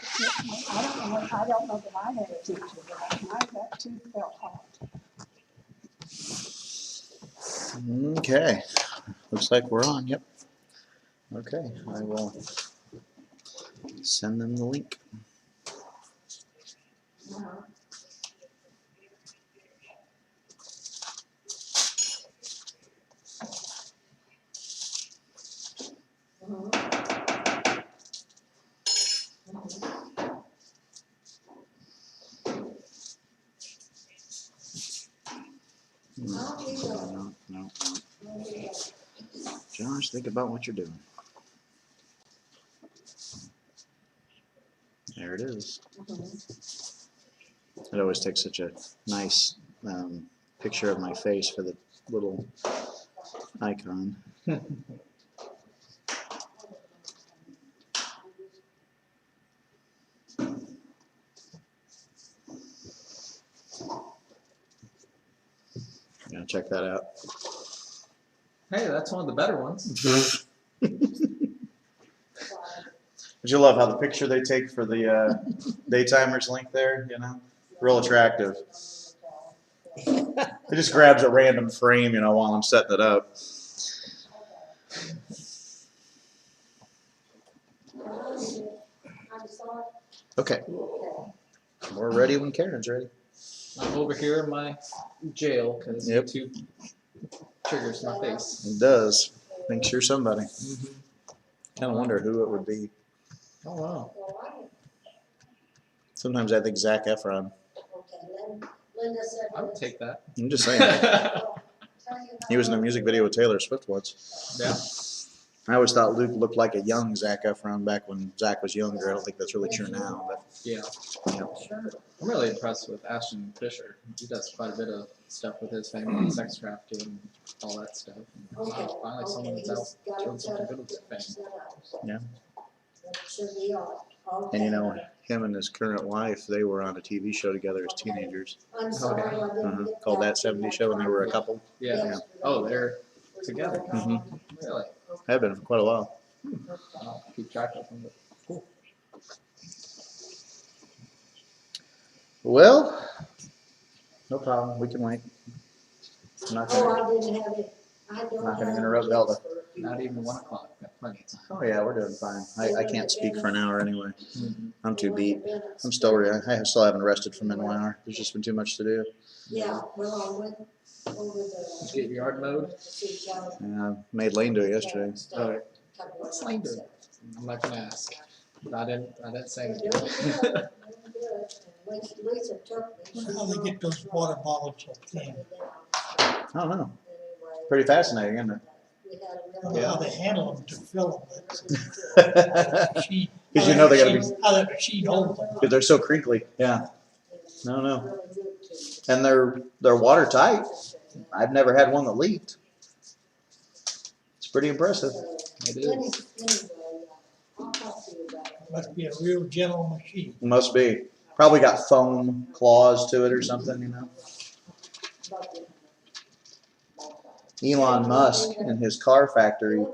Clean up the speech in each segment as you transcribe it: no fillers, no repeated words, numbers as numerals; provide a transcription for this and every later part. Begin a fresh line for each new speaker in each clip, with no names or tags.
I don't know that I had a teacher, but that tooth felt hot.
Okay, looks like we're on. Yep. Okay, I will send them the link. No. Josh, think about what you're doing. There it is. It always takes such a nice picture of my face for the little icon. Yeah, check that out.
Hey, that's one of the better ones.
But you love how the picture they take for the Daytimers link there, you know? Real attractive. It just grabs a random frame, you know, while I'm setting it up. Okay. We're ready when Karen's ready.
I'm over here in my jail because
Yep.
YouTube triggers my face.
It does. Thinks you're somebody.
Mm-hmm.
Kind of wonder who it would be.
Oh, wow.
Sometimes I think Zac Efron.
I would take that.
I'm just saying. He was in a music video with Taylor Swift once.
Yeah.
I always thought Luke looked like a young Zac Efron back when Zac was younger. I don't think that's really true now, but
Yeah.
yeah.
I'm really impressed with Ashton Fisher. He does quite a bit of stuff with his family and sex trafficking and all that stuff. And wow, finally someone that's out doing something good with their fame.
Yeah. And you know, him and his current wife, they were on a TV show together as teenagers. Called That 70s Show, and they were a couple.
Yeah. Oh, they're together.
Mm-hmm.
Really?
Have been for quite a while.
I'll keep track of them. But cool.
Well, no problem. We can wait. I'm not going to interrupt Velda.
Not even 1 o'clock. Got plenty of time.
Oh, yeah, we're doing fine. I can't speak for an hour anyway.
Mm-hmm.
I'm too beat. I'm still I still haven't rested from an hour. There's just been too much to do.
Yeah, well, I went over
Did you get yard mode?
And I made Lane do it yesterday.
Oh, what's Lane doing? I'm not gonna ask. I didn't say anything.
Wonder how they get those water bottles so thin.
I don't know. Pretty fascinating, isn't it?
I don't know how they handle them to fill them.
Because you know they gotta be.
How that machine holds them.
Because they're so crinkly. Yeah. No. And they're watertight. I've never had one that leaked. It's pretty impressive.
It is.
Must be a real gentle machine.
Must be. Probably got foam claws to it or something, you know. Elon Musk in his car factory,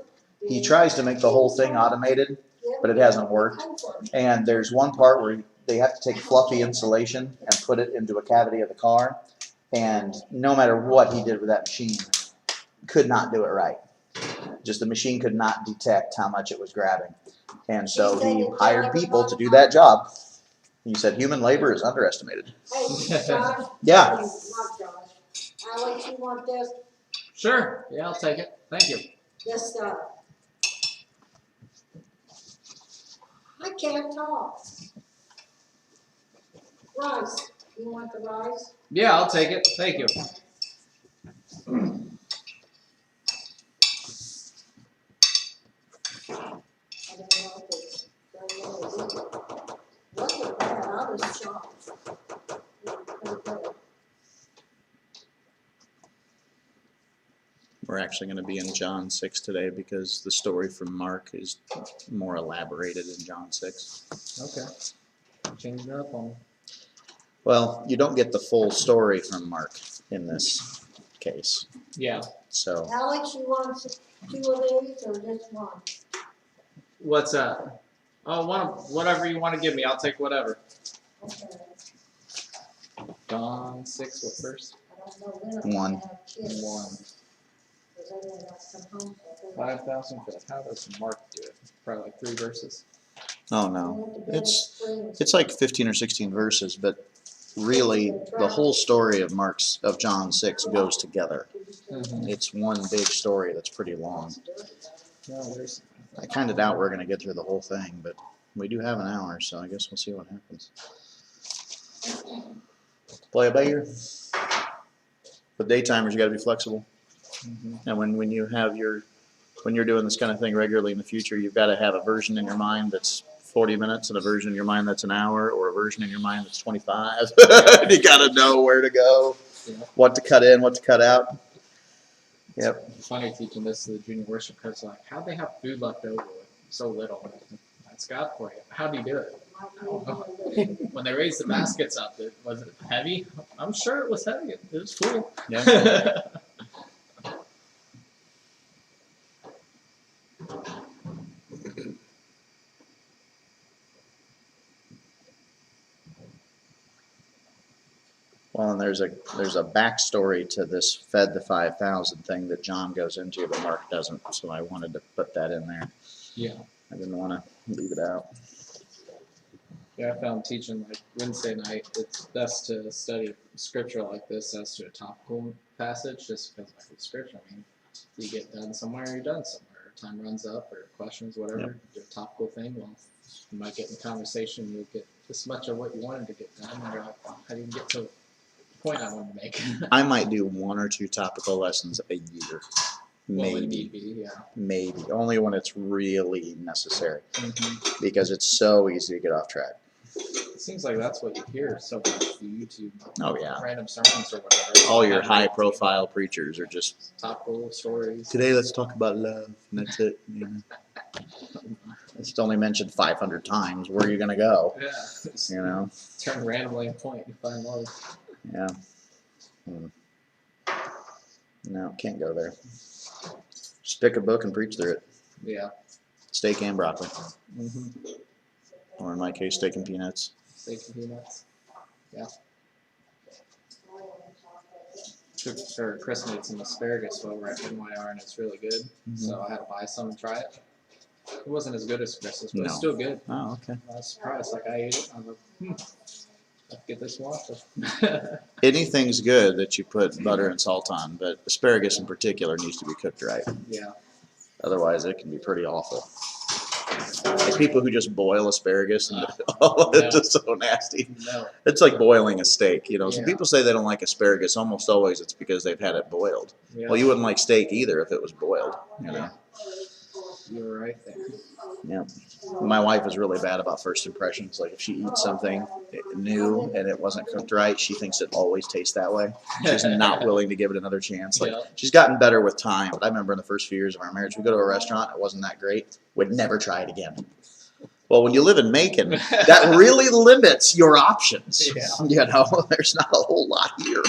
he tries to make the whole thing automated, but it hasn't worked. And there's one part where they have to take fluffy insulation and put it into a cavity of the car. And no matter what he did with that machine, could not do it right. Just the machine could not detect how much it was grabbing. And so he hired people to do that job. He said human labor is underestimated.
Hey, Josh.
Yeah.
Not Josh. Alex, you want this?
Sure. Yeah, I'll take it. Thank you.
This, I can't talk. Rice. You want the rice?
Yeah, I'll take it. Thank you.
I don't know if it's very well either. Wasn't bad. I was shocked.
We're actually going to be in John 6 today because the story from Mark is more elaborated in John 6.
Okay. Change it up on me.
Well, you don't get the full story from Mark in this case.
Yeah.
So,
Alex, you want 2 of these or just one?
What's that? Oh, whatever you want to give me, I'll take whatever.
Okay.
John 6, what verse?
I don't know when I'm
One.
gonna have kids.
1.
'Cause they may not come home for
5,000 foot. How does Mark do it? Probably like 3 verses.
Oh
I
no,
went to bed at
it's
Springs.
it's like 15 or 16 verses, but really the whole story of John 6 goes together.
Mm-hmm.
It's one big story that's pretty long.
No, there's.
I kind of doubt we're gonna get through the whole thing, but we do have an hour, so I guess we'll see what happens. Play it by ear. With daytimers, you got to be flexible,
Mm-hmm.
and when you're doing this kind of thing regularly in the future, you've got to have a version in your mind that's 40 minutes, and a version in your mind that's an hour, or a version in your mind that's 25. You got to know where to go,
Yeah.
what to cut in, what to cut out. Yep.
Funny teaching this to the junior worship coach, like, how'd they have food left over with so little? That's God for you. How do you do it? I don't know. When they raised the baskets up, was it heavy? I'm sure it was heavy. It was cool.
Yeah. Well, and there's a backstory to this fed the 5,000 thing that John goes into, but Mark doesn't. So I wanted to put that in there.
Yeah.
I didn't want to leave it out.
Yeah, I found teaching like Wednesday night, it's best to study scripture like this as to a topical passage, just because like with scripture, I mean, you get done somewhere, you're done somewhere. Time runs up, or questions, whatever.
Yep.
Do a topical thing. Well, you might get in conversation, you'll get this much of what you wanted to get done, and you're like, well, I didn't get to the point I wanted to make.
I might do 1 or 2 topical lessons a year.
Well, when
Maybe.
need be, yeah.
Maybe. Only when it's really necessary.
Mm-hmm.
Because it's so easy to get off track.
It seems like that's what you hear so much through YouTube.
Oh, yeah.
Random sermons or whatever.
All your high profile preachers are just,
Topical stories.
today let's talk about love. And that's it. You know. It's only mentioned 500 times. Where are you going to go?
Yeah. Just
You know?
turn randomly a point and find love.
Yeah. No, can't go there. Just pick a book and preach through it.
Yeah.
Steak and broccoli.
Mm-hmm.
Or in my case, steak and peanuts.
Steak and peanuts. Yeah. Or Chris made some asparagus over at NYR and it's really good. So I had to buy some and try it. It wasn't as good as Chris's, but it's
No.
still good.
Oh, okay.
I was surprised. Like I ate it. I was like, I'll get this more often.
Anything's good that you put butter and salt on, but asparagus in particular needs to be cooked right.
Yeah.
Otherwise, it can be pretty awful. Like people who just boil asparagus and
No.
it's just so nasty.
No.
It's like boiling a steak. You know, some
Yeah.
people say they don't like asparagus. Almost always, it's because they've had it boiled.
Yeah.
Well, you wouldn't like steak either if it was boiled. You know.
You were right there.
Yeah. My wife is really bad about first impressions. Like if she eats something new and it wasn't cooked right, she thinks it always tastes that way. She's not willing to give it another chance. Like
Yeah.
she's gotten better with time, but I remember in the first few years of our marriage, we go to a restaurant, it wasn't that great. We'd never try it again. Well, when you live in Macon, that really limits your options.
Yeah.
You know, there's not a whole lot here.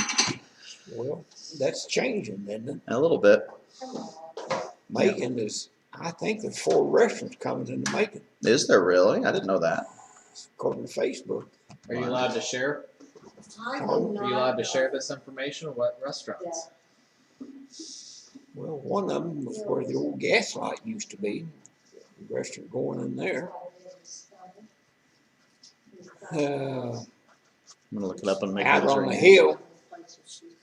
Well, that's changing, isn't it?
A little bit.
Macon is, I think there's 4 restaurants coming into Macon,
Is there really? I didn't know that.
according to Facebook.
Are you allowed to share?
I
Are
do
Are you allowed to
not
share this information? What restaurants?
Well, one of them was where the old gas light used to be. The restaurant going in there.
I'm gonna look it up and make
Out
sure.
on the hill,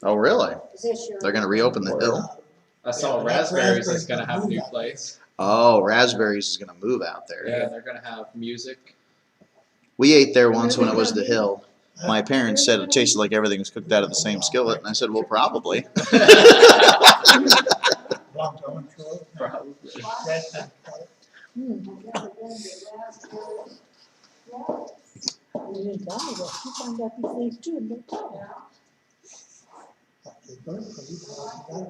Oh, really?
Is this your?
They're gonna reopen the hill.
I saw Raspberries is gonna have a new place.
Oh, Raspberries is gonna move out there.
Yeah, they're gonna have music.
We ate there once when it was the hill. My parents said it tasted like everything was cooked out of the same skillet, and I said, well, probably.
Probably.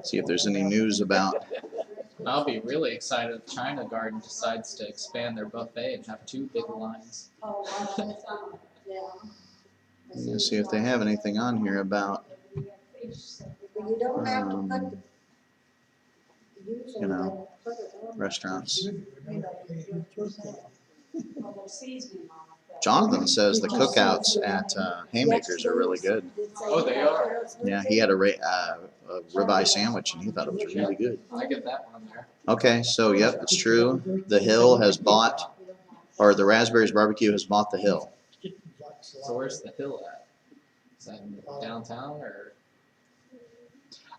See if there's any news about.
I'll be really excited if China Garden decides to expand their buffet and have 2 big lines.
Let's see if they have anything on here about,
You don't have to put the.
you know, restaurants.
Well, there's seasoning on it, though.
Jonathan says the cookouts at Haymakers are really good.
Oh, they are?
Yeah, he had a ribeye sandwich and he thought it was really good.
I get that one there.
Okay, so yep, it's true. The Hill has bought, or the Raspberries Barbecue has bought the Hill.
So where's the hill at? Is that in downtown or?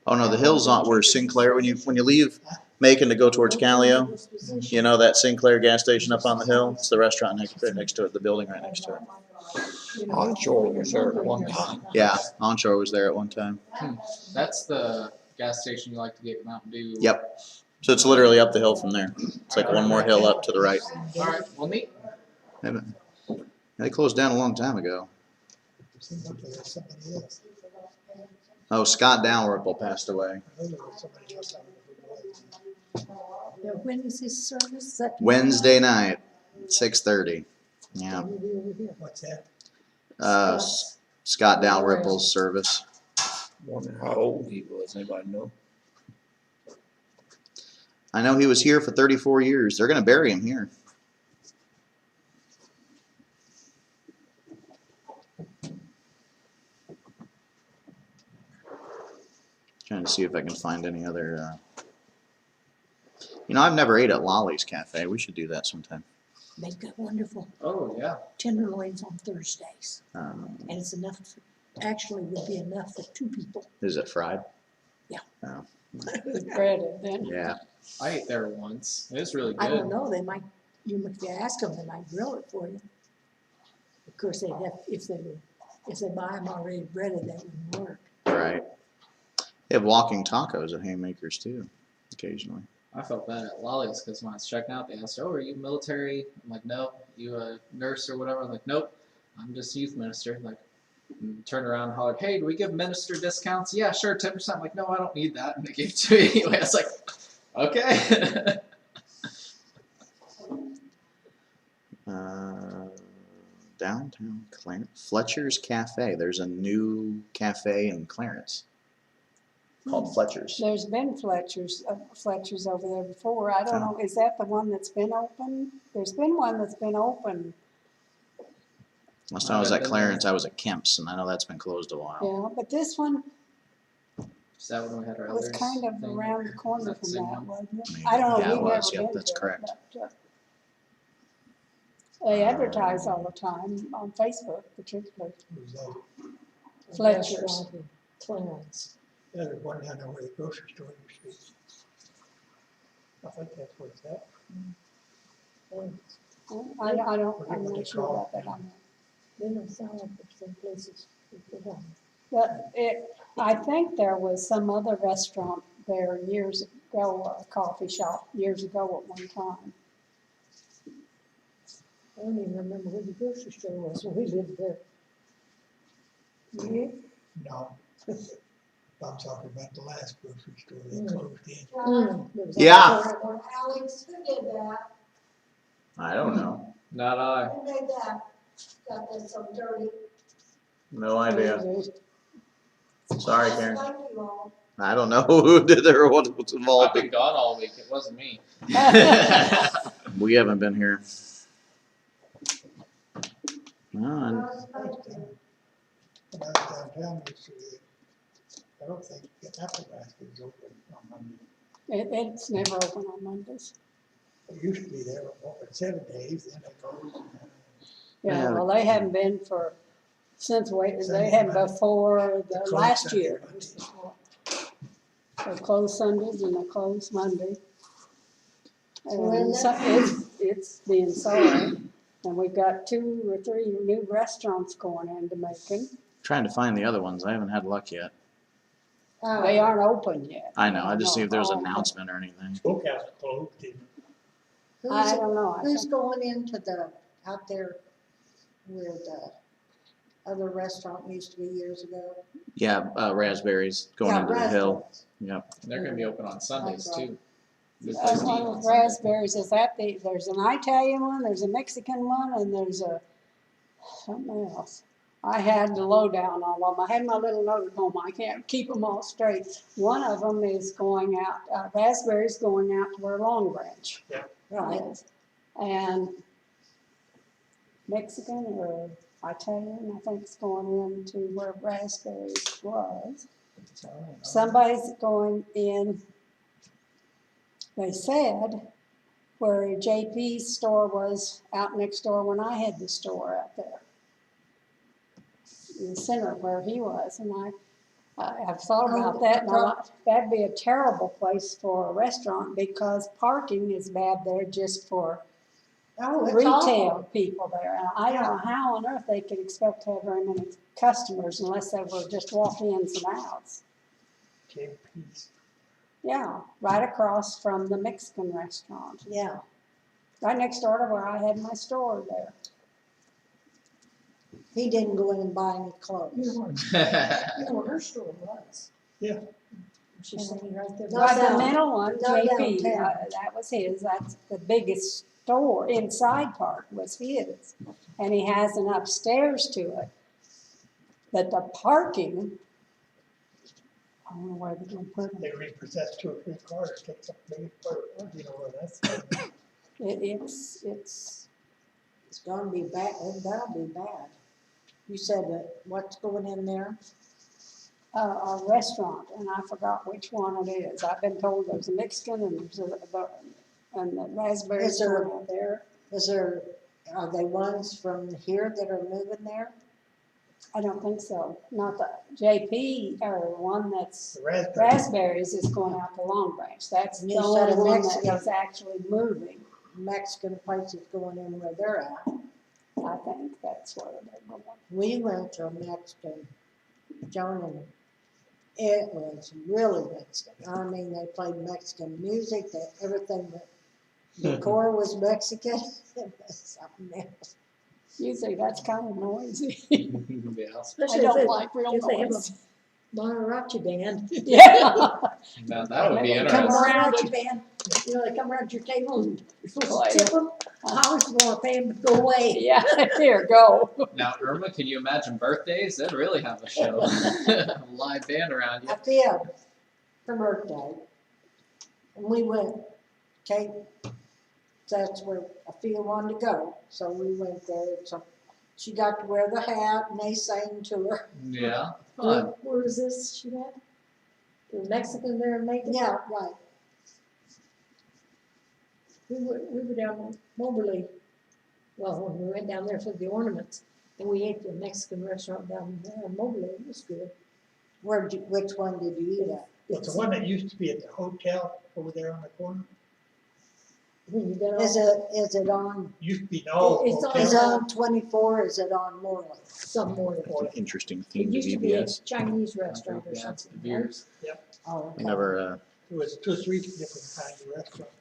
Oh no, the Hill's on where Sinclair. When you leave Macon to go towards Callio, you know that Sinclair gas station up on the hill. It's the restaurant right next to it, the building right next to it.
Onshore was there at one time.
Yeah, Onshore was there at one time.
That's the gas station you like to get Mountain Dew.
Yep. So it's literally up the hill from there. It's like one more hill up to the right.
All right, well, neat.
They closed down a long time ago.
Seems like there's somebody else.
Oh, Scott Dalrymple passed away.
I know there was somebody else out there.
Now, when is his service? Is that
Wednesday night, 6:30. Yeah.
What's that?
Scott Dalrymple's service.
Wonder how old he was. Anybody know?
I know he was here for 34 years. They're going to bury him here. Trying to see if I can find any other. I've never ate at Lolly's Cafe. We should do that sometime.
they've got wonderful
Oh, yeah.
tenderloins on Thursdays.
Um,
And it's enough, actually would be enough for 2 people.
is it fried?
It's breaded, then.
Yeah.
I ate there once. It was really
I don't
good.
know, they might, if you ask them, they might grill it for you. Of course, they'd have, if they buy them already breaded, that wouldn't work.
Right. They have walking tacos at Haymakers too, occasionally.
I felt bad at Lolly's because when I was checking out, they asked, "Oh, are you military?" I'm like, "No." "You a nurse or whatever?" I'm like, "Nope, I'm just youth minister." Like, turned around and hollered, "Hey, do we give minister discounts?" "Yeah, sure, 10%. I'm like, "No, I don't need that." And they gave it to me anyway. I was like, "Okay."
Downtown Clarence, Fletcher's Cafe. There's a new cafe in Clarence called Fletcher's.
There's been Fletcher's over there before. I don't know, is that the one that's been open? There's been one that's been open,
Last time I was at Clarence, I was at Kemp's, and I know that's been closed a while.
yeah, but this one
Is that when we had our
was
others
kind of
thing?
around the corner
That
from
same
that,
one?
wasn't it?
Maybe.
I don't know,
Yeah, it
we've
was.
never
Yep,
been
that's
to it,
correct.
but, they advertise all the time on Facebook, particularly.
Who's that?
Fletcher's.
Clarence.
Yeah, there's one down there where the grocery store used to be. I think that's what it's at.
I don't,
Forget
I'm
what they
not sure
call
about
it.
that.
They don't sell it for some places.
But I think there was some other restaurant there years ago, a coffee shop years ago at one time.
I don't even remember where the grocery store was when we lived there.
No. I'm talking about the last grocery store they closed in.
There was
Yeah.
Alex, who did that?
I don't know.
Not I.
Who made that? Got this so dirty.
No idea. Sorry, Karen.
Thank you all.
I don't know who did it or what was
I've
involved.
been gone all week. It wasn't me.
We haven't been here. No,
When I was downtown yesterday, I don't think Apple Basket is open on Monday.
It's never open on Mondays.
It used to be there open 7 days, then they closed.
Yeah,
Yeah.
well, they haven't been they haven't before the
Closed
last
Sunday,
year.
Monday.
They close Sundays and they close Monday.
When
And so it's being sold, and we've got 2 or 3 new restaurants going into Macon.
trying to find the other ones. I haven't had luck yet.
They aren't open yet.
I know. I just see if there's an
Oh,
announcement or anything.
Smokehouse closed, didn't
I
Who's,
don't know. I
who's
think-
going into out there where the other restaurant used to be years ago?
Yeah, raspberries going
Yeah,
into the hill.
restaurants.
Yep.
They're gonna be open on Sundays
That's right.
too. Good place to eat
One
on
with
Sunday.
raspberries, there's an Italian one, there's a Mexican one, and there's something else. I had the lowdown on them. I had my little note at home. I can't keep them all straight. One of them is going out, raspberries going out to where Long Branch
Right.
is. And Mexican or Italian, I think it's going into where Raspberries was. Somebody's going in, they said, where JP's store was out next door when I had the store out there. In the center where he was, and I've thought about that, and I thought that'd be a terrible place for a restaurant because parking is bad there just for
Oh, it's
retail
awful.
people there. And I don't know how on earth they could expect to have very many customers unless they were just walk-ins and outs.
JP's.
Yeah, right across from the Mexican restaurant,
Yeah,
right next door to where I had my store there.
he didn't go in and buy any clothes.
You know where her store was?
Yeah.
She's sitting right there.
Not
Right, the
down-
middle one,
not
JP,
downtown.
that was his, that's the biggest store, inside part was his. And he has an upstairs to it. But the parking, I don't know where they're gonna put them.
They repossess 2 or 3 cars, takes up the biggest part, you know, where that's.
It's,
It's gonna be bad, that'll be bad. You said that, what's going in there?
a restaurant, and I forgot which one it is. I've been told there's a Mexican and there's and the raspberries
Is there-
going out there.
Is there, are they ones from here that are moving there?
I don't think so. Not the JP or one that's
The raspberry.
raspberries is going out to Long Branch. That's
And
the
you
only
said a
one that
Mexican.
is actually moving.
Mexican places going in where they're at.
I think that's where they're going.
We went to a Mexican, Joan, and it was really Mexican. I mean, they played Mexican music, that everything, the decor was Mexican. It was something else.
Usually that's kind of noisy.
Yeah.
I
Especially if
don't
they,
like real
if they have
noise.
a mariachi band.
Yeah.
Now that would be
Maybe come
interesting.
around
Mariachi
and-
band, you know, they come around your table and you're supposed
Play.
to tip them. I was gonna pay them to go away.
Yeah, here, go.
Now, Irma, can you imagine birthdays? They'd really have a show. A live band around you.
I did, her birthday. And we went, Kate, that's where Afia wanted to go, so we went there. So she got to wear the hat and they sang to her.
Yeah.
Where,
Fun.
where is this she had? The Mexican there in Macon?
Yeah, right.
We were down in Moberly, well, when we went down there for the ornaments, and we ate at the Mexican restaurant down there in Moberly, it was good.
Which one did you eat at?
It's the one that used to be at the hotel over there on the corner.
When you got
Is
off
it on,
Used to be an old
It's on-
is it
hotel.
on 24, is it on Morley?
some more.
Interesting
It
theme to
used to be a
VBS.
Chinese restaurant or
Yeah, it's the
something. right?
beers.
Oh, okay.
We never,
It was 2 or 3 different kinds of restaurants.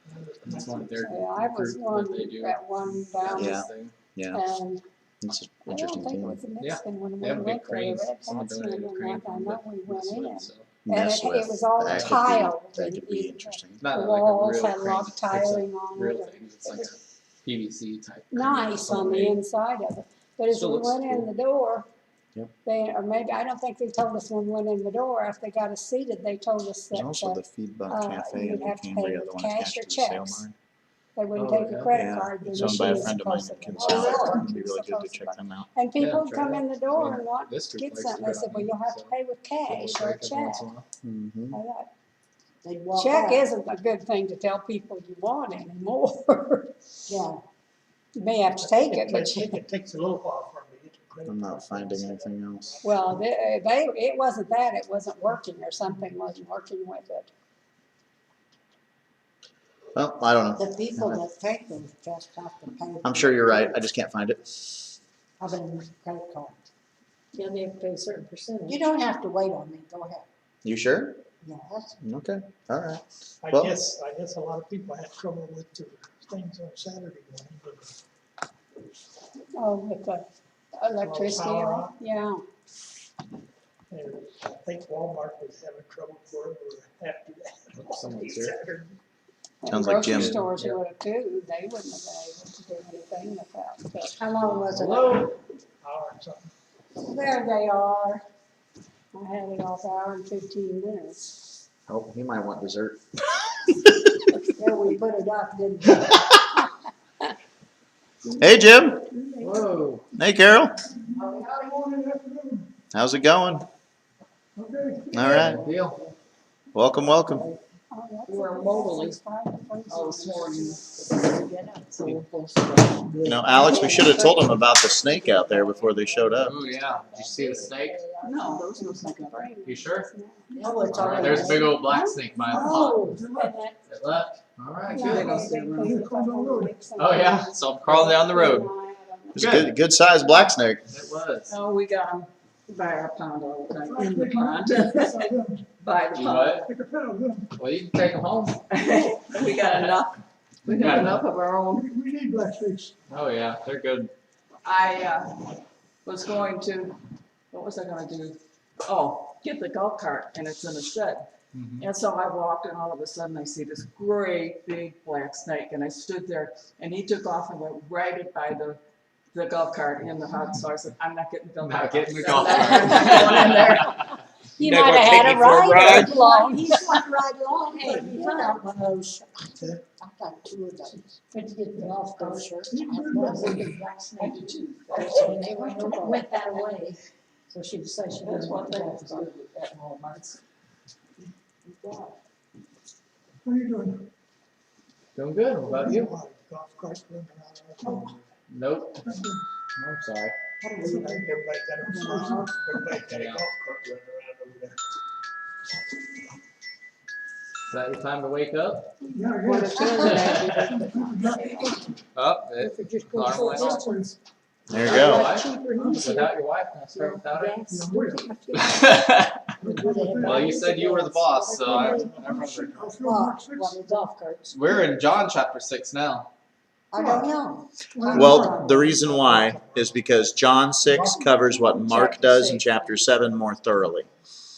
It's one of their
Yeah, I was
group
one,
that they do.
at one down,
Yeah.
Thing.
yeah,
and
it's an
I don't
interesting
think it
theme.
was a Mexican when
They
we
have a big
went there.
crane.
The Red
Someone
Hats
donated a
went
crane
in, I
from
know we went
this
in.
one, so.
Mess
it
with,
was all
that
tiled
could be, that could be
and
interesting.
Not
The
like a
walls
real
had a
crane,
lot of
it's like
tiling on
real
it.
thing. It's like a PVC type. crane
Nice
that's
on the
homemade.
inside of it. But as
Still
we
looks
went in
cool.
the door,
Yep.
or maybe, I don't think they told us when we went in the door, after they got us seated, they told us
There's
that
also the Feedbuck Cafe
you'd
in
have to pay
Cambria,
with
the one
cash
attached
or
to the sale
checks.
barn.
they wouldn't
Oh,
take a
yeah.
credit
Yeah,
card.
it's owned by a
Initially,
friend of mine in
supposedly.
Kinsale. It'd be really good to
Supposedly.
check them out.
And people would
try
come
it
in the
out.
door
I mean,
and want
this
to
group
get
likes
something.
to
They
go
said,
out
well,
and
you'll have
eat,
to pay with
so
cash
we'll
or a
break every once
check.
in a while.
Mm-hmm.
I thought,
They'd walk
check
out.
isn't a good thing to tell people you want anymore.
Yeah,
You may have to take it, but you,
It takes a little while for them to get the credit.
I'm
card.
not finding anything else.
well, it wasn't that, it wasn't working or something wasn't working with it.
Well, I don't know.
the people that take them just have to pay.
I'm sure you're right. I just can't find it.
I've been credit card.
Yeah, they have to pay a certain percentage.
You don't have to wait on me, go ahead.
You sure?
Yes,
Okay. All right.
I
Well-
guess a lot of people had trouble with their things on Saturday morning, but
Oh, with the electricity,
Power
on?
on.
Yeah.
I think Walmart was having trouble for it after that.
Someone's here.
Saturday.
And
Sounds like Jim.
Grocery stores
Yeah.
would have too, they wouldn't have been able to do anything without it.
how long was it?
Hello? Hour or something.
There they are. I had it off hour and 15 minutes.
Oh, he might want dessert.
Yeah, we put it up, didn't we?
Hey, Jim.
Whoa.
Hey, Carol.
Morning, afternoon.
How's it going?
Okay.
All right.
Deal.
Welcome, welcome.
We
were mobily.
You know, Alex, we should have told them about the snake out there before they showed up.
Oh yeah. Did you see the snake?
No, there was no snake in the rain.
You sure?
Oh, it's
All right. There's a big old black snake by the pond.
Oh,
It left. All right.
Yeah,
Good.
they-
Oh yeah. So I'm crawling down the road.
It's a good sized black snake.
It was.
Oh, we got them by our pond all the time, in the pond, by the
You
pond.
what?
Take a pet of them.
Well, you can take them home.
We got enough of our own.
We need black snakes.
Oh yeah, they're good.
I, was going to, what was I gonna do? Oh, get the golf cart, and it's in a shed.
Mhm.
And so I walked, and all of a sudden I see this great big black snake, and I stood there, and he took off and went right by the golf cart in the hut, so I said, I'm not getting the golf cart.
Not getting the golf
I'm not going in there.
You
They're
might
gonna
have
take
had
me
a
for a
ride
ride.
along.
He went right along, hey, you got one of those. I got two of those.
but to get the golf cart.
Those shirts.
Was a big black
I
snake.
did too.
And they went that way, so she decided she
That's
didn't
one
want the
thing
golf
that's
cart.
good with that Walmart's.
What are you doing?
Doing good. What about you?
Golf carts running around.
Nope. I'm sorry.
Everybody got a golf cart running around over there.
Is that your time to wake up?
Yeah, I
What
guess.
Oh,
If it just goes
Alarm
short
went off.
distance.
There you go.
Without your wife, can I start without her? Well, you said you were the boss, so I remember.
Golf carts.
We're in John chapter 6 now.
I don't know.
Well, the reason why is because John 6 covers what Mark does in chapter 7 more thoroughly.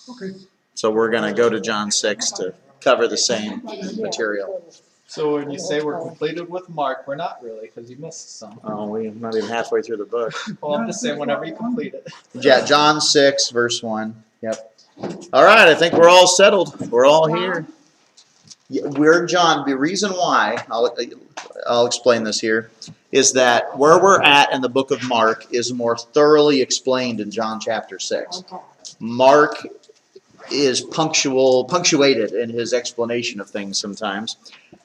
Okay.
So we're going to go to John 6 to cover the same material.
So when you say we're completed with Mark, we're not really, because you missed some.
Oh, we're not even halfway through the book.
Well, I'm just saying whenever you complete it.
Yeah, John 6, verse 1. Yep. All right, I think we're all settled. We're all here. Yeah, we're John. The reason why, I'll explain this here, is that where we're at in the book of Mark is more thoroughly explained in John chapter 6.
Okay.
Mark is punctuated in his explanation of things sometimes.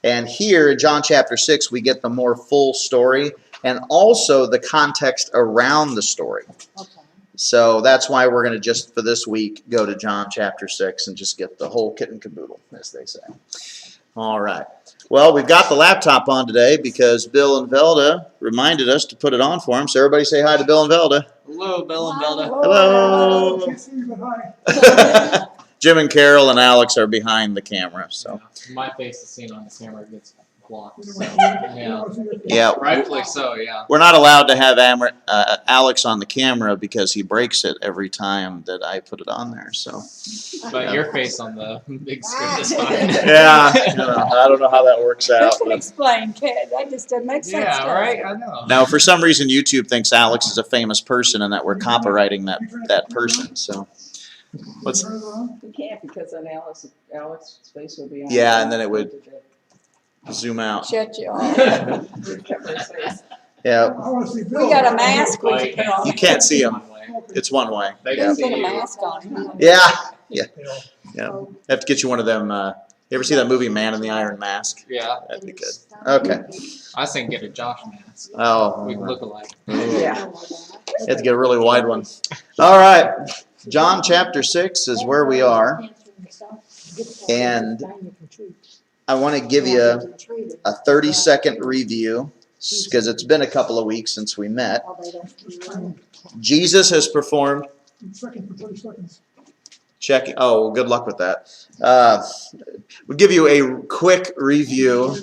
And here in John chapter 6, we get the more full story and also the context around the story.
Okay.
So that's why we're going to just, for this week, go to John chapter 6 and just get the whole kit and caboodle, as they say. All right. Well, we've got the laptop on today because Bill and Velda reminded us to put it on for him. So everybody say hi to Bill and Velda.
Hello, Bill and Velda.
Hello.
Can't see you, but hi.
Jim and Carol and Alex are behind the camera. So
My face is seen on the camera gets blocked. So, yeah.
yeah,
Rightfully so, yeah.
we're not allowed to have Alex on the camera because he breaks it every time that I put it on there. So
But your face on the big screen is fine.
yeah, I don't know how that works out.
Who can explain, kid? That just doesn't make sense.
Yeah,
does
right?
it?
I know.
Now, for some reason, YouTube thinks Alex is a famous person and that we're copyrighting that person. So what's
We can't because then Alex's face will be on.
Yeah, and then it would zoom out?
Shut you off.
We've kept our face.
Yeah,
I wanna see Bill.
We got a mask we
Oh,
can put on.
you can't see him.
One way.
It's one way.
They
We
can
can
see
put a
you.
mask on him.
Yeah,
You know,
have to get you one of them. You ever see that movie Man in the Iron Mask?
Yeah.
That'd be good. Okay.
I was thinking get a Josh mask.
Oh,
We look alike.
Yeah.
you have to get a really wide one. All right. John chapter 6 is where we are. And I want to give you a 30-second review because it's been a couple of weeks since we met. Jesus has performed.
second for 30 seconds.
Check. Oh, good luck with that. We'll give you a quick review.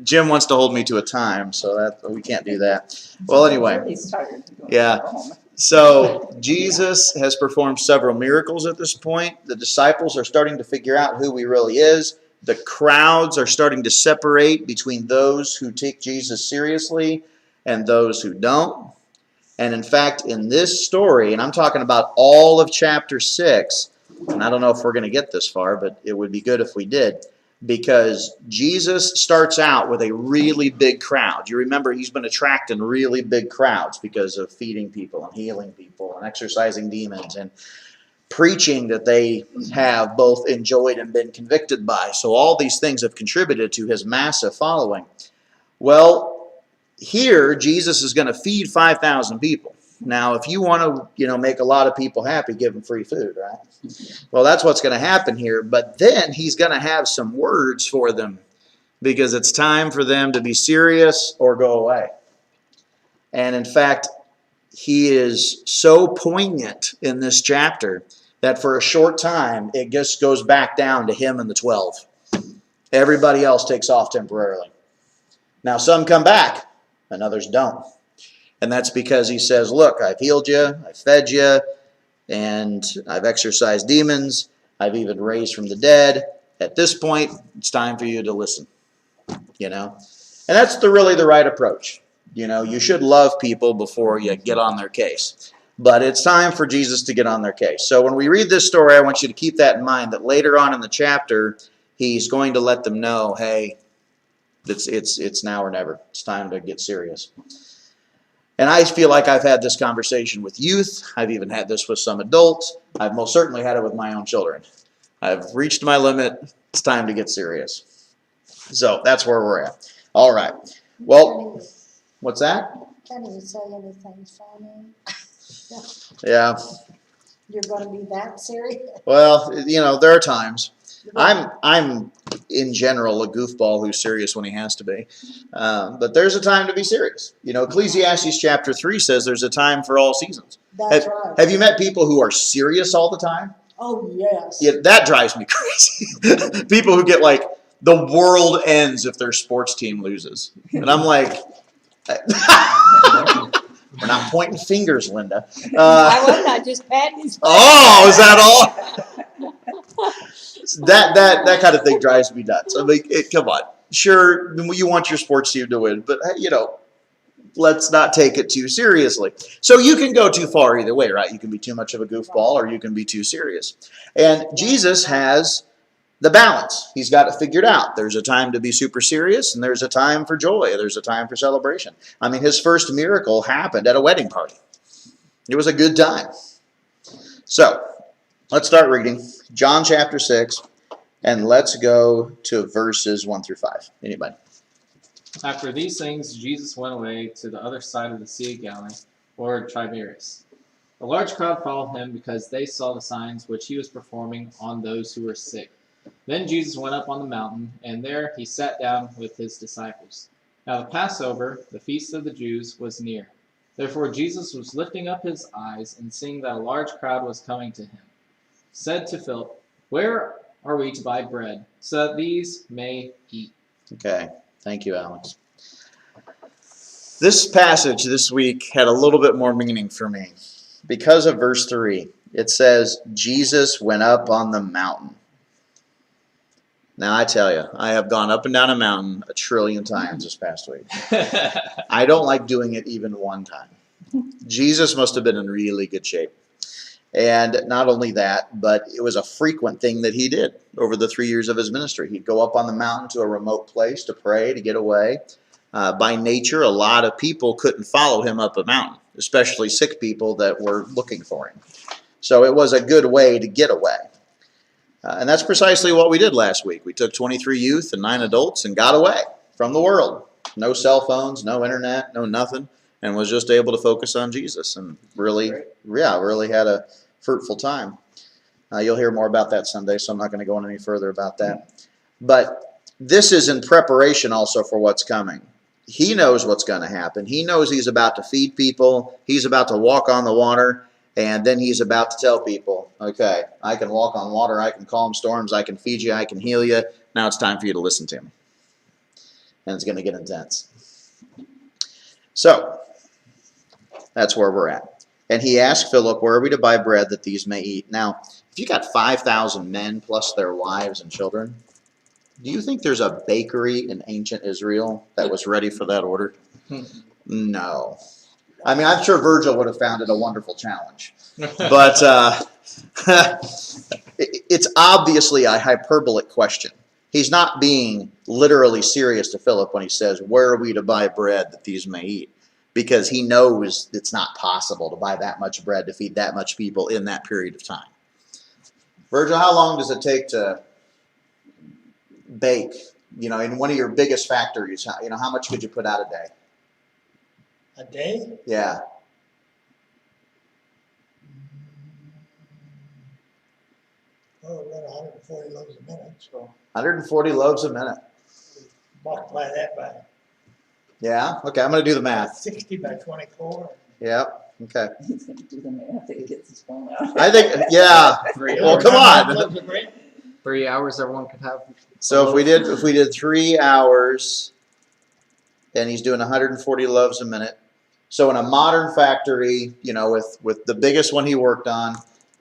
Jim wants to hold me to a time, so that we can't do that. Well, anyway.
He's tired.
Yeah. So Jesus has performed several miracles at this point. The disciples are starting to figure out who he really is. The crowds are starting to separate between those who take Jesus seriously and those who don't. And in fact, in this story, and I'm talking about all of chapter 6, and I don't know if we're going to get this far, but it would be good if we did. because Jesus starts out with a really big crowd. You remember he's been attracting really big crowds because of feeding people and healing people and exorcising demons and preaching that they have both enjoyed and been convicted by. So all these things have contributed to his massive following. Well, here Jesus is going to feed 5,000 people. Now, if you want to, make a lot of people happy, give them free food, right? Well, that's what's going to happen here. But then he's going to have some words for them because it's time for them to be serious or go away. And in fact, he is so poignant in this chapter that for a short time, it just goes back down to him and the 12. Everybody else takes off temporarily. Now, some come back and others don't. And that's because he says, look, I've healed you, I've fed you, and I've exorcised demons. I've even raised from the dead. At this point, it's time for you to listen. And that's really the right approach. You should love people before you get on their case. But it's time for Jesus to get on their case. So when we read this story, I want you to keep that in mind, that later on in the chapter, he's going to let them know, hey, it's now or never. It's time to get serious. And I feel like I've had this conversation with youth. I've even had this with some adults. I've most certainly had it with my own children. I've reached my limit. It's time to get serious. So that's where we're at. All right. Well, what's that?
Can't even say anything funny.
Yeah.
You're gonna be that serious?
Well, there are times. I'm in general a goofball who's serious when he has to be. But there's a time to be serious. Ecclesiastes chapter 3 says there's a time for all seasons.
That's right.
Have you met people who are serious all the time?
Oh, yes.
Yeah, that drives me crazy. People who get like, the world ends if their sports team loses. And I'm like, we're not pointing fingers, Linda.
I was not just patting his.
Oh, is that all? That kind of thing drives me nuts. I mean, come on. Sure, you want your sports team to win, but let's not take it too seriously. So you can go too far either way, right? You can be too much of a goofball or you can be too serious. And Jesus has the balance. He's got it figured out. There's a time to be super serious and there's a time for joy. There's a time for celebration. I mean, his first miracle happened at a wedding party. It was a good time. So let's start reading John chapter 6 and let's go to verses 1 through 5. Anybody?
After these things, Jesus went away to the other side of the Sea of Galilee, or Tiberias. A large crowd followed him because they saw the signs which he was performing on those who were sick. Then Jesus went up on the mountain, and there he sat down with his disciples. Now the Passover, the feast of the Jews, was near. Therefore Jesus was lifting up his eyes, and seeing that a large crowd was coming to him, said to Philip, "Where are we to buy bread, so that these may eat?"
Okay. Thank you, Alex. This passage this week had a little bit more meaning for me. Because of verse 3, it says, Jesus went up on the mountain. Now, I tell you, I have gone up and down a mountain 1 trillion times this past week. I don't like doing it even one time. Jesus must have been in really good shape. And not only that, but it was a frequent thing that he did over the 3 years of his ministry. He'd go up on the mountain to a remote place to pray, to get away. By nature, a lot of people couldn't follow him up a mountain, especially sick people that were looking for him. So it was a good way to get away. And that's precisely what we did last week. We took 23 youth and 9 adults and got away from the world. No cell phones, no internet, no nothing, and was just able to focus on Jesus and really had a fruitful time. You'll hear more about that Sunday, so I'm not going to go on any further about that. But this is in preparation also for what's coming. He knows what's going to happen. He knows he's about to feed people. He's about to walk on the water. And then he's about to tell people, okay, I can walk on water. I can calm storms. I can feed you. I can heal you. Now it's time for you to listen to me. And it's going to get intense. So that's where we're at. And he asked Philip, where are we to buy bread that these may eat? Now, if you got 5,000 men plus their wives and children, do you think there's a bakery in ancient Israel that was ready for that order? No. I mean, I'm sure Virgil would have found it a wonderful challenge. But it's obviously a hyperbolic question. He's not being literally serious to Philip when he says, where are we to buy bread that these may eat? Because he knows it's not possible to buy that much bread to feed that much people in that period of time. Virgil, how long does it take to bake, in one of your biggest factories? How much could you put out a day?
A day?
Yeah.
Oh, we run 140 loaves a minute, so
140 loaves a minute.
multiply that by
Yeah. Okay. I'm going to do the math.
60 by 24.
Yep. Okay.
He's gonna do the math, he gets his phone out.
I think, yeah. Well, come on.
Loaves of bread?
3 hours everyone could have.
So if we did 3 hours, and he's doing 140 loaves a minute. So in a modern factory, with the biggest one he worked on,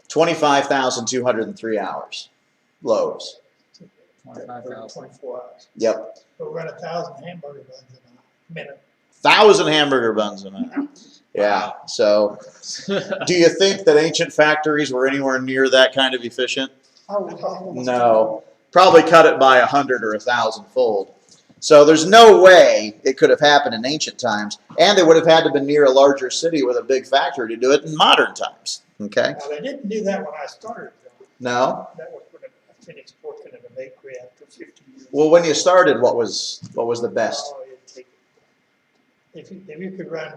25,203 hours loaves.
25,000.
24 hours.
Yep.
So we run 1,000 hamburger buns in a minute.
1,000 hamburger buns a minute. Yeah. So do you think that ancient factories were anywhere near that kind of efficient?
Oh, heavens.
No. Probably cut it by 100 or 1,000 fold. So there's no way it could have happened in ancient times, and they would have had to be near a larger city with a big factory to do it in modern times. Okay?
Now, they didn't do that when I started, though.
No?
That was when I finished working in a bakery after 50 years.
Well, when you started, what was the best?
Oh, it'd take- If you could run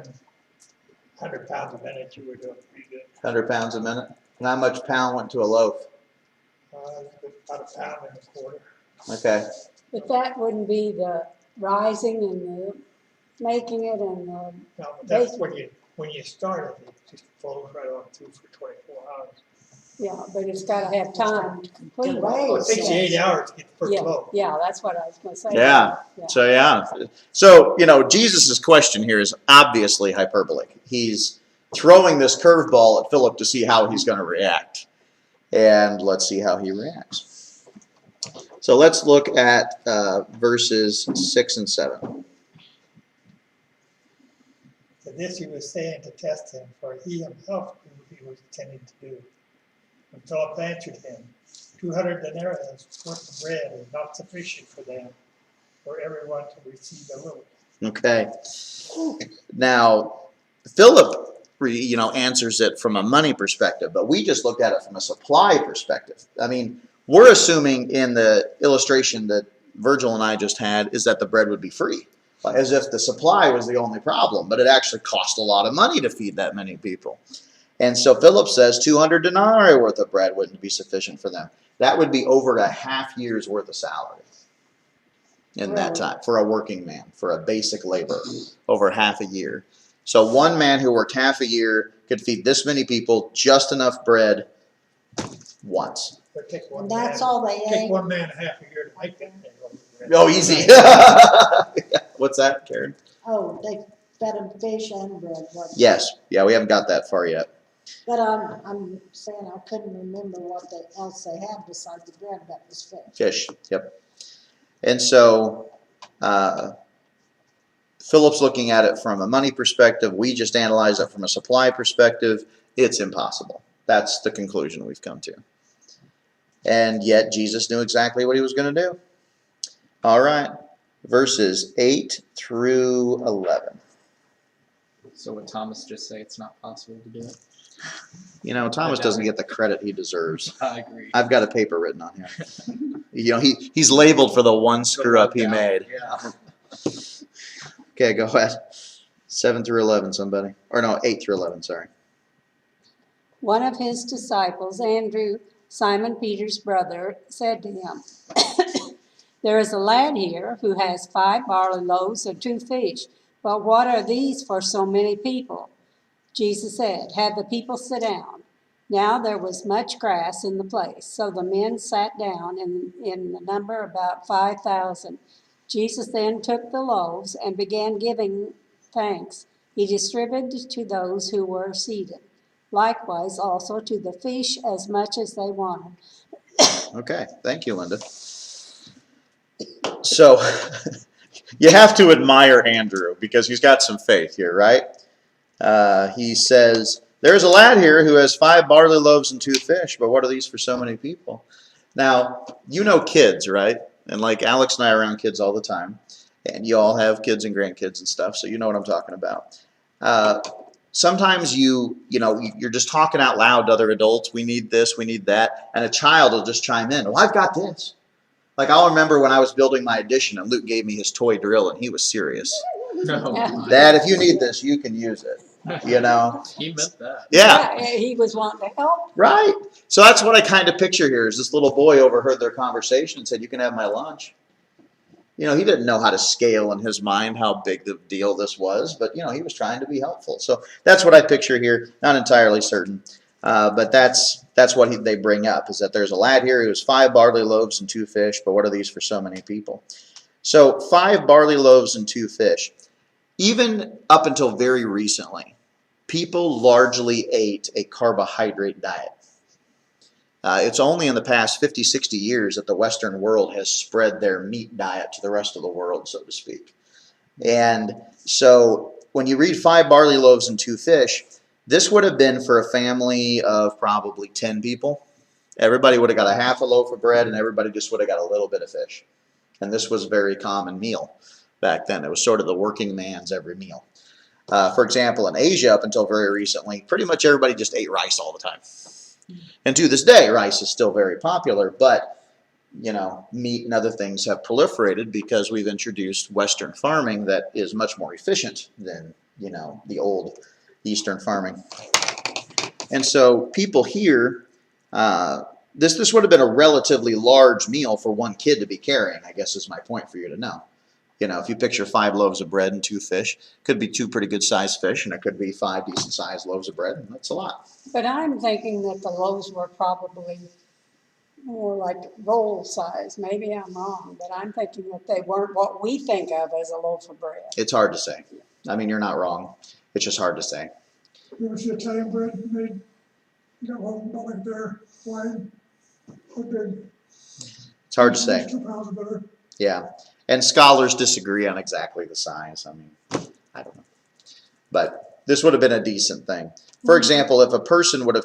100 pounds a minute, you were doing pretty good.
100 pounds a minute? And how much pound went to a loaf?
About a pound and a quarter.
Okay.
But that wouldn't be the rising and the making it and the,
No, but that's
Baking.
when you started, it just flows right on through for 24 hours.
yeah, but it's gotta have time to complete.
Right.
Well, it takes you 8 hours to get the first
Yeah,
loaf.
yeah, that's what I was gonna say.
Yeah. So, yeah. So, Jesus' question here is obviously hyperbolic. He's throwing this curveball at Philip to see how he's going to react. And let's see how he reacts. So let's look at verses 6 and 7.
To this he was saying to test him, for he himself knew what he was intending to do. And Philip answered him, 200 denarii worth of bread is not sufficient for them, for everyone to receive a little.
Okay. Now, Philip, answers it from a money perspective, but we just looked at it from a supply perspective. I mean, we're assuming in the illustration that Virgil and I just had is that the bread would be free, as if the supply was the only problem, but it actually cost a lot of money to feed that many people. And so Philip says 200 denarii worth of bread wouldn't be sufficient for them. That would be over a half year's worth of salary in that time for a working man, for a basic labor, over half a year. So one man who worked half a year could feed this many people just enough bread once.
But take one
And that's
man,
all they
take
ate.
one man a half a year to make that many loaves of bread.
Oh, easy. What's that, Karen?
Oh, they fed them fish and bread. wasn't it?
Yes. Yeah, we haven't got that far yet.
But I'm saying I couldn't remember what else they had besides the bread that was fish.
Fish. Yep. And so Philip's looking at it from a money perspective. We just analyze it from a supply perspective. It's impossible. That's the conclusion we've come to. And yet Jesus knew exactly what he was going to do. All right. Verses 8 through 11.
So would Thomas just say it's not possible to do it?
Thomas doesn't get the credit he deserves.
I agree.
I've got a paper written on here. He's labeled for the one screw up he made.
Yeah.
Okay, go ahead. 7 through 11, somebody. Or no, 8 through 11, sorry.
One of his disciples, Andrew, Simon Peter's brother, said to him, there is a lad here who has 5 barley loaves and 2 fish, but what are these for so many people? Jesus said, have the people sit down. Now there was much grass in the place, so the men sat down in the number about 5,000. Jesus then took the loaves and began giving thanks. He distributed to those who were seated, likewise also to the fish as much as they wanted.
Okay, thank you, Linda. So, you have to admire Andrew because he's got some faith here, right? He says, there's a lad here who has 5 barley loaves and 2 fish, but what are these for so many people? Now, kids, right? And like Alex and I are around kids all the time, and you all have kids and grandkids and stuff, so you know what I'm talking about. Sometimes you're just talking out loud to other adults. We need this, we need that, and a child will just chime in. Well, I've got this. Like I'll remember when I was building my addition, and Luke gave me his toy drill, and he was serious.
No,
Dad, if you need this, you can use it. You know.
he meant that.
Yeah.
He was wanting to help.
Right. So that's what I kind of picture here is this little boy overheard their conversation and said, you can have my lunch. You know, he didn't know how to scale in his mind how big the deal this was, but, he was trying to be helpful. So that's what I picture here. Not entirely certain, but that's what they bring up is that there's a lad here who has 5 barley loaves and 2 fish, but what are these for so many people? So 5 barley loaves and 2 fish. Even up until very recently, people largely ate a carbohydrate diet. It's only in the past 50, 60 years that the Western world has spread their meat diet to the rest of the world, so to speak. And so when you read 5 barley loaves and 2 fish, this would have been for a family of probably 10 people. Everybody would have got a half a loaf of bread, and everybody just would have got a little bit of fish. And this was a very common meal back then. It was sort of the working man's every meal. For example, in Asia, up until very recently, pretty much everybody just ate rice all the time. And to this day, rice is still very popular, but, meat and other things have proliferated because we've introduced Western farming that is much more efficient than, the old Eastern farming. And so people here, this would have been a relatively large meal for one kid to be carrying, I guess is my point for you to know. If you picture 5 loaves of bread and 2 fish, could be 2 pretty good sized fish, and it could be 5 decent sized loaves of bread, and that's a lot.
But I'm thinking that the loaves were probably more like roll size. Maybe I'm wrong, but I'm thinking that they weren't what we think of as a loaf of bread.
It's hard to say. I mean, you're not wrong. It's just hard to say.
You ever see Italian bread made? You got one building there, wide, what big?
It's hard to say.
2 pounds of butter.
Yeah. And scholars disagree on exactly the size. I mean, I don't know. But this would have been a decent thing. For example, if a person would have